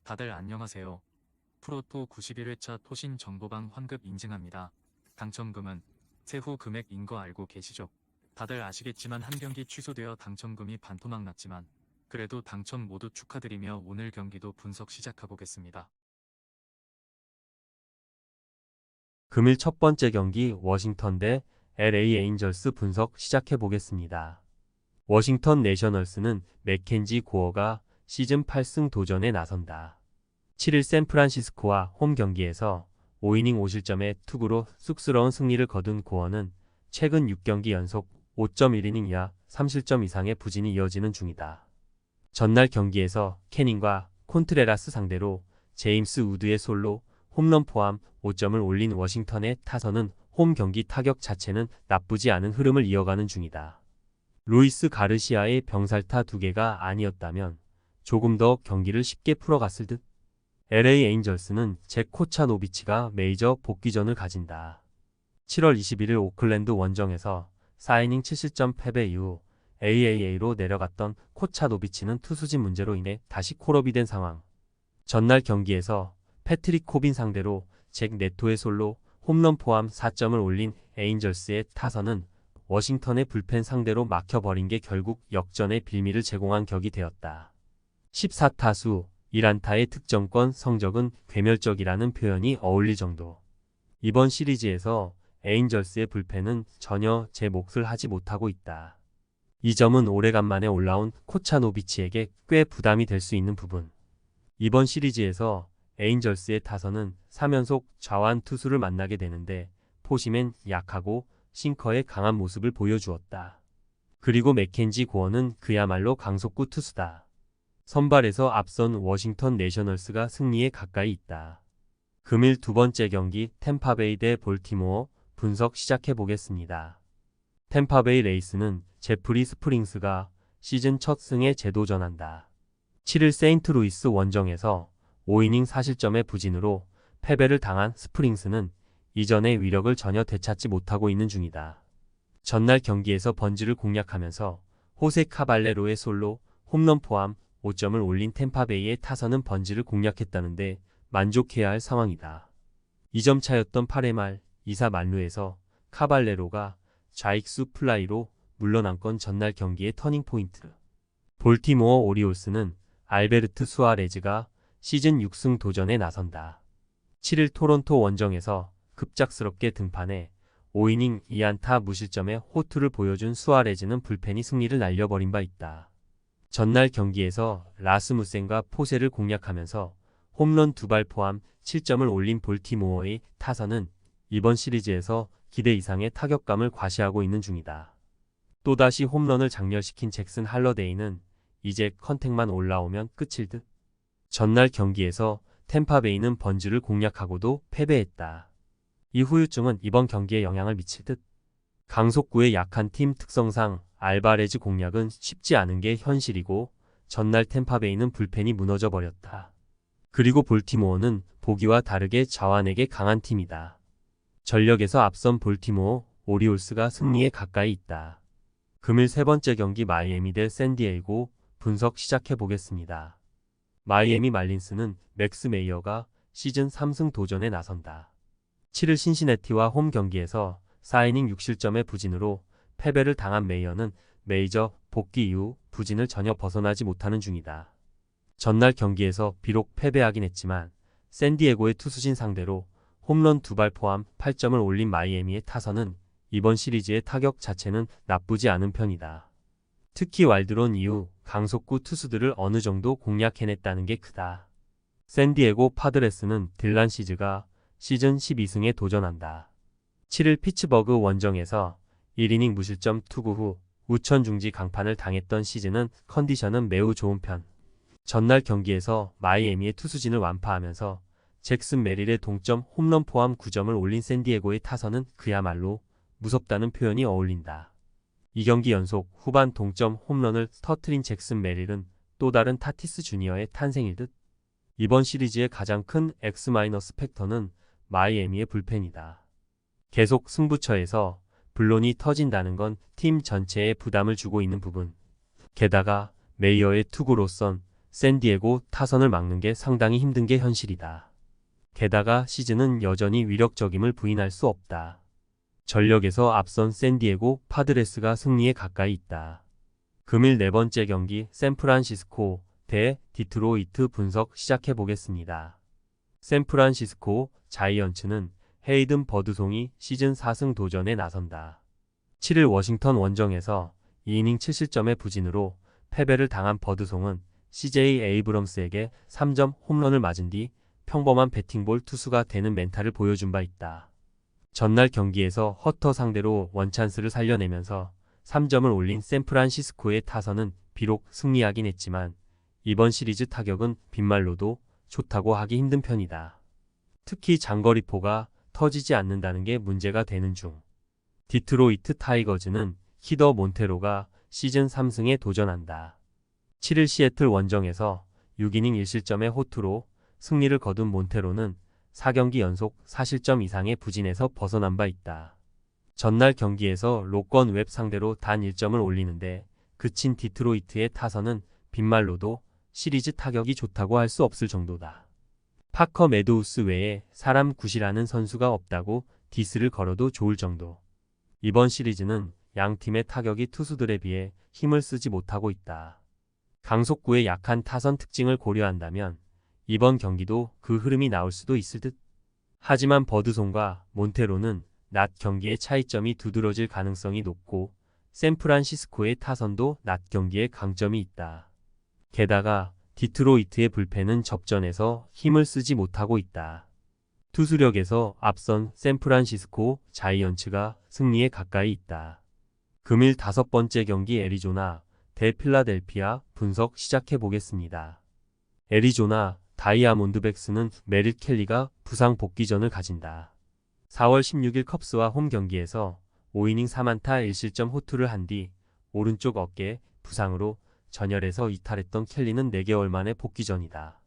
다들 안녕하세요. 프로토 91회차 토신 정보방 환급 인증합니다. 당첨금은 세후 금액인 거 알고 계시죠? 다들 아시겠지만 한 경기 취소되어 당첨금이 반토막 났지만 그래도 당첨 모두 축하드리며 오늘 경기도 분석 시작해보겠습니다. 금일 첫 번째 경기 워싱턴 대 LA 에인절스 분석 시작해 보겠습니다. 워싱턴 내셔널스는 맥켄지 고어가 시즌 8승 도전에 나선다. 7일 샌프란시스코와 홈 경기에서 5이닝 5실점의 투구로 쑥스러운 승리를 거둔 고어는 최근 6경기 연속 5.1이닝 이하 3실점 이상의 부진이 이어지는 중이다. 전날 경기에서 캐닝과 콘트레라스 상대로 제임스 우드의 솔로 홈런 포함 5점을 올린 워싱턴의 타선은 홈 경기 타격 자체는 나쁘지 않은 흐름을 이어가는 중이다. 루이스 가르시아의 병살타 2개가 아니었다면 조금 더 경기를 쉽게 풀어갔을 듯. LA 에인절스는 잭 코차노비치가 메이저 복귀전을 가진다. 7월 21일 오클랜드 원정에서 4이닝 7실점 패배 이후 AAA로 내려갔던 코차노비치는 투수진 문제로 인해 다시 콜업이 된 상황. 전날 경기에서 패트릭 코빈 상대로 잭 네토의 솔로 홈런 포함 4점을 올린 에인절스의 타선은 워싱턴의 불펜 상대로 막혀버린 게 결국 역전의 빌미를 제공한 격이 되었다. 14타수 1안타의 득점권 성적은 괴멸적이라는 표현이 어울릴 정도. 이번 시리즈에서 에인절스의 불펜은 전혀 제 몫을 하지 못하고 있다. 이 점은 오래간만에 올라온 코차노비치에게 꽤 부담이 될 수 있는 부분. 이번 시리즈에서 에인절스의 타선은 3연속 좌완 투수를 만나게 되는데 포심엔 약하고 싱커에 강한 모습을 보여주었다. 그리고 맥켄지 고어는 그야말로 강속구 투수다. 선발에서 앞선 워싱턴 내셔널스가 승리에 가까이 있다. 금일 두 번째 경기 템파베이 대 볼티모어 분석 시작해 보겠습니다. 템파베이 레이스는 제프리 스프링스가 시즌 첫 승에 재도전한다. 7일 세인트루이스 원정에서 5이닝 4실점의 부진으로 패배를 당한 스프링스는 이전의 위력을 전혀 되찾지 못하고 있는 중이다. 전날 경기에서 번지를 공략하면서 호세 카발레로의 솔로 홈런 포함 5점을 올린 템파베이의 타선은 번지를 공략했다는데 만족해야 할 상황이다. 2점 차였던 8회 말 2사 만루에서 카발레로가 좌익수 플라이로 물러난 전날 경기의 터닝포인트. 볼티모어 오리올스는 알베르트 수아레즈가 시즌 6승 도전에 나선다. 7일 토론토 원정에서 급작스럽게 등판해 5이닝 2안타 무실점의 호투를 보여준 수아레즈는 불펜이 승리를 날려버린 바 있다. 전날 경기에서 라스무센과 포세를 공략하면서 홈런 2발 포함 7점을 올린 볼티모어의 타선은 이번 시리즈에서 기대 이상의 타격감을 과시하고 있는 중이다. 또다시 홈런을 장렬시킨 잭슨 할러데이는 이제 컨택만 올라오면 끝일 듯. 전날 경기에서 템파베이는 번즈를 공략하고도 패배했다. 이 후유증은 이번 경기에 영향을 미칠 듯. 강속구에 약한 팀 특성상 알바레즈 공략은 쉽지 않은 게 현실이고 전날 템파베이는 불펜이 무너져 버렸다. 그리고 볼티모어는 보기와 다르게 좌완에게 강한 팀이다. 전력에서 앞선 볼티모어 오리올스가 승리에 가까이 있다. 금일 세 번째 경기 마이애미 대 샌디에이고 분석 시작해 보겠습니다. 마이애미 말린스는 맥스 메이어가 시즌 3승 도전에 나선다. 7일 신시내티와 홈 경기에서 4이닝 6실점의 부진으로 패배를 당한 메이어는 메이저 복귀 이후 부진을 전혀 벗어나지 못하는 중이다. 전날 경기에서 비록 패배하긴 했지만 샌디에고의 투수진 상대로 홈런 2발 포함 8점을 올린 마이애미의 타선은 이번 시리즈의 타격 자체는 나쁘지 않은 편이다. 특히 와일드론 이후 강속구 투수들을 어느 정도 공략해냈다는 게 크다. 샌디에고 파드레스는 딜란 시즈가 시즌 12승에 도전한다. 7일 피츠버그 원정에서 1이닝 무실점 투구 후 우천 중지 강판을 당했던 시즌은 컨디션은 매우 좋은 편. 전날 경기에서 마이애미의 투수진을 완파하면서 잭슨 메릴의 동점 홈런 포함 9점을 올린 샌디에고의 타선은 그야말로 무섭다는 표현이 어울린다. 2경기 연속 후반 동점 홈런을 터트린 잭슨 메릴은 또 다른 타티스 주니어의 탄생일 듯. 이번 시리즈의 가장 큰 X- 팩터는 마이애미의 불펜이다. 계속 승부처에서 블론이 터진다는 건 팀 전체에 부담을 주고 있는 부분. 게다가 메이어의 투구로선 샌디에고 타선을 막는 게 상당히 힘든 게 현실이다. 게다가 시즌은 여전히 위력적임을 부인할 수 없다. 전력에서 앞선 샌디에고 파드레스가 승리에 가까이 있다. 금일 네 번째 경기 샌프란시스코 대 디트로이트 분석 시작해 보겠습니다. 샌프란시스코 자이언츠는 헤이든 버드송이 시즌 4승 도전에 나선다. 7일 워싱턴 원정에서 2이닝 7실점의 부진으로 패배를 당한 버드송은 CJ 에이브럼스에게 3점 홈런을 맞은 뒤 평범한 배팅볼 투수가 되는 멘탈을 보여준 바 있다. 전날 경기에서 허터 상대로 원찬스를 살려내면서 3점을 올린 샌프란시스코의 타선은 비록 승리하긴 했지만 이번 시리즈 타격은 빈말로도 좋다고 하기 힘든 편이다. 특히 장거리포가 터지지 않는다는 게 문제가 되는 중. 디트로이트 타이거즈는 히더 몬테로가 시즌 3승에 도전한다. 7일 시애틀 원정에서 6이닝 1실점의 호투로 승리를 거둔 몬테로는 4경기 연속 4실점 이상의 부진에서 벗어난 바 있다. 전날 경기에서 로건 웹 상대로 단 1점을 올리는데 그친 디트로이트의 타선은 빈말로도 시리즈 타격이 좋다고 할 수 없을 정도다. 파커 매도우스 외에 사람 굿이라는 선수가 없다고 디스를 걸어도 좋을 정도. 이번 시리즈는 양 팀의 타격이 투수들에 비해 힘을 쓰지 못하고 있다. 강속구의 약한 타선 특징을 고려한다면 이번 경기도 그 흐름이 나올 수도 있을 듯. 하지만 버드송과 몬테로는 낮 경기의 차이점이 두드러질 가능성이 높고 샌프란시스코의 타선도 낮 경기에 강점이 있다. 게다가 디트로이트의 불펜은 접전에서 힘을 쓰지 못하고 있다. 투수력에서 앞선 샌프란시스코 자이언츠가 승리에 가까이 있다. 금일 5번째 경기 애리조나 대 필라델피아 분석 시작해 보겠습니다. 애리조나 다이아몬드백스는 메릿 켈리가 부상 복귀전을 가진다. 4월 16일 컵스와 홈 경기에서 5이닝 4안타 1실점 호투를 한 뒤 오른쪽 어깨 부상으로 전열에서 이탈했던 켈리는 4개월 만에 복귀전이다.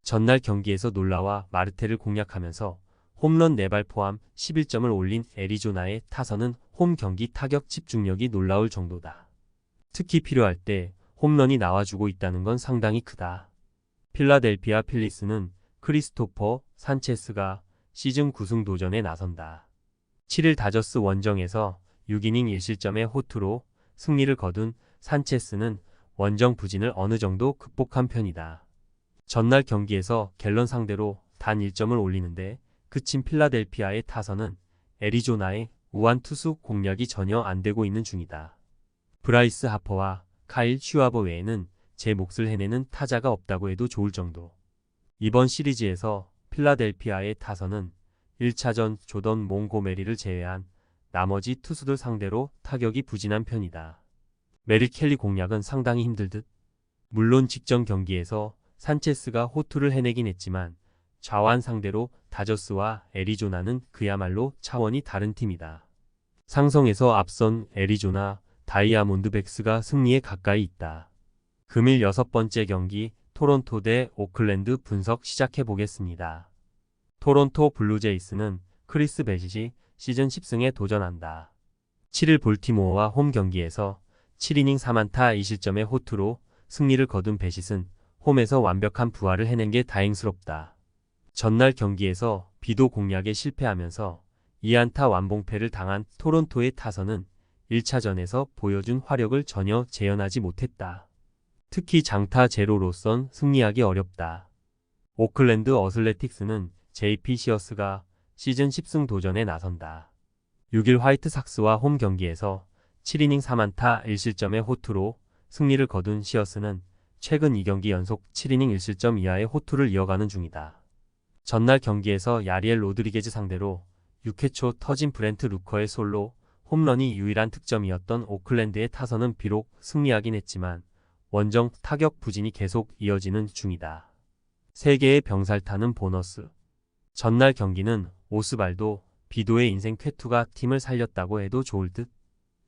전날 경기에서 놀라와 마르테를 공략하면서 홈런 4발 포함 11점을 올린 애리조나의 타선은 홈 경기 타격 집중력이 놀라울 정도다. 특히 필요할 때 홈런이 나와주고 있다는 건 상당히 크다. 필라델피아 필리스는 크리스토퍼 산체스가 시즌 9승 도전에 나선다. 7일 다저스 원정에서 6이닝 1실점의 호투로 승리를 거둔 산체스는 원정 부진을 어느 정도 극복한 편이다. 전날 경기에서 갤런 상대로 단 1점을 올리는데 그친 필라델피아의 타선은 애리조나의 우완 투수 공략이 전혀 안 되고 있는 중이다. 브라이스 하퍼와 카일 슈아버 외에는 제 몫을 해내는 타자가 없다고 해도 좋을 정도. 이번 시리즈에서 필라델피아의 타선은 1차전 조던 몽고메리를 제외한 나머지 투수들 상대로 타격이 부진한 편이다. 메릿 켈리 공략은 상당히 힘들 듯. 물론 직전 경기에서 산체스가 호투를 해내긴 했지만 좌완 상대로 다저스와 애리조나는 그야말로 차원이 다른 팀이다. 상성에서 앞선 애리조나 다이아몬드백스가 승리에 가까이 있다. 금일 6번째 경기 토론토 대 오클랜드 분석 시작해 보겠습니다. 토론토 블루제이스는 크리스 베시시 시즌 10승에 도전한다. 7일 볼티모어와 홈 경기에서 7이닝 3안타 2실점의 호투로 승리를 거둔 베시스는 홈에서 완벽한 부활을 해낸 게 다행스럽다. 전날 경기에서 비도 공략에 실패하면서 2안타 완봉패를 당한 토론토의 타선은 1차전에서 보여준 화력을 전혀 재현하지 못했다. 특히 장타 제로로선 승리하기 어렵다. 오클랜드 어슬레틱스는 JP 시어스가 시즌 10승 도전에 나선다. 6일 화이트삭스와 홈 경기에서 7이닝 3안타 1실점의 호투로 승리를 거둔 시어스는 최근 2경기 연속 7이닝 1실점 이하의 호투를 이어가는 중이다. 전날 경기에서 야리엘 로드리게즈 상대로 6회 초 터진 브렌트 루커의 솔로 홈런이 유일한 득점이었던 오클랜드의 타선은 비록 승리하긴 했지만 원정 타격 부진이 계속 이어지는 중이다. 3개의 병살타는 보너스. 전날 경기는 오스발도 비도의 인생 쾌투가 팀을 살렸다고 해도 좋을 듯.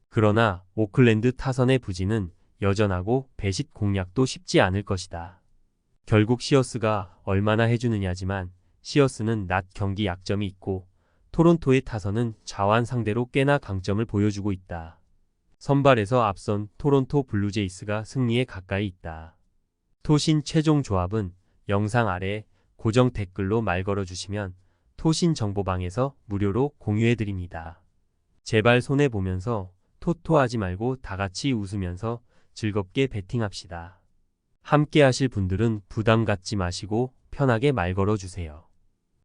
그러나 오클랜드 타선의 부진은 여전하고 배식 공략도 쉽지 않을 것이다. 결국 시어스가 얼마나 해주느냐지만 시어스는 낮 경기 약점이 있고 토론토의 타선은 좌완 상대로 꽤나 강점을 보여주고 있다. 선발에서 앞선 토론토 블루제이스가 승리에 가까이 있다. 토신 최종 조합은 영상 아래 고정 댓글로 말 걸어주시면 토신 정보방에서 무료로 공유해드립니다. 제발 손해보면서 토토하지 말고 다같이 웃으면서 즐겁게 베팅합시다. 함께 하실 분들은 부담 갖지 마시고 편하게 말 걸어주세요.